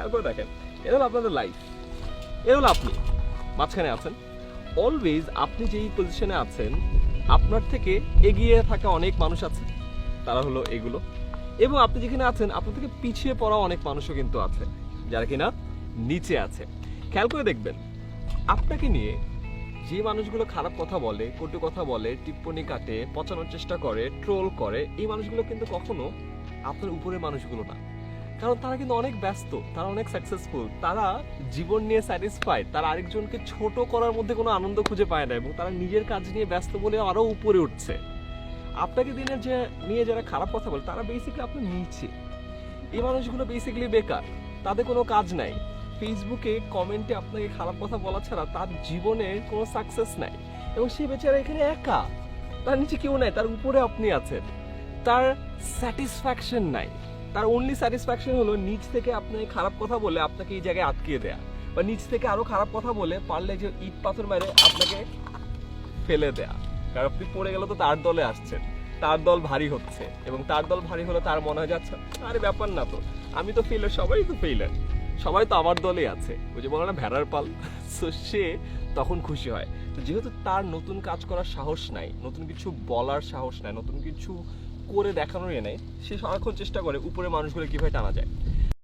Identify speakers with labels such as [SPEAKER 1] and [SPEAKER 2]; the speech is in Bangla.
[SPEAKER 1] খেয়াল করে দেখেন, এটা হলো আপনাদের লাইফ, এটা হলো আপনি মাঝখানে আছেন। অলওয়েজ আপনি যেই পজিশনে আছেন, আপনার থেকে এগিয়ে থাকা অনেক মানুষ আছে, তারা হলো এগুলো। এবং আপনি যেখানে আছেন, আপনার থেকে পিছিয়ে পড়া অনেক মানুষও কিন্তু আছে, যারা কিনা নিচে আছে। খেয়াল করে দেখবেন, আপনাকে নিয়ে যে মানুষগুলো খারাপ কথা বলে, কটু কথা বলে, টিপ্পনি কাটে, পচানোর চেষ্টা করে, ট্রোল করে, এই মানুষগুলো কিন্তু কখনো আপনার উপরের মানুষগুলো না। কারণ তারা কিন্তু অনেক ব্যস্ত, তারা অনেক সাকসেসফুল, তারা জীবন নিয়ে স্যাটিসফাইড, তারা আরেকজনকে ছোট করার মধ্যে কোনো আনন্দ খুঁজে পায় না, এবং তারা নিজের কাজ নিয়ে ব্যস্ত বলে আরো উপরে উঠছে। আপনাকে দিনের যে নিয়ে যারা খারাপ কথা বলে, তারা বেসিক্যালি আপনার নিচে। এই মানুষগুলো বেসিক্যালি বেকার, তাদের কোনো কাজ নাই। ফেসবুকে কমেন্টে আপনাকে খারাপ কথা বলা ছাড়া তার জীবনে কোনো সাকসেস নাই, এবং সে বেচারা এখানে একা, তার নিচে কেউ নাই, তার উপরে আপনি আছেন। তার স্যাটিসফ্যাকশন নাই, তার অনলি স্যাটিসফ্যাকশন হলো নিচ থেকে আপনাকে খারাপ কথা বলে আপনাকে এই জায়গায় আটকিয়ে দেয়া, বা নিচ থেকে আরো খারাপ কথা বলে পারলে যে ইট পাথর মেরে আপনাকে ফেলে দেয়া। কারণ আপনি পড়ে গেলে তো তার দলে আসছেন, তার দল ভারী হচ্ছে, এবং তার দল ভারী হলে তার মনে হয় যাচ্ছে আরে ব্যাপার না তো, আমি তো ফেইলার, সবাই তো ফেইলার, সবাই তো আমার দলেই আছে, ওই যে বলে না ভেড়ার পাল। সো সে তখন খুশি হয়। তো যেহেতু তার নতুন কাজ করার সাহস নাই, নতুন কিছু বলার সাহস নাই, নতুন কিছু করে দেখানোর নেই, সে সারাক্ষণ চেষ্টা করে উপরে মানুষগুলো কিভাবে টানা যায়।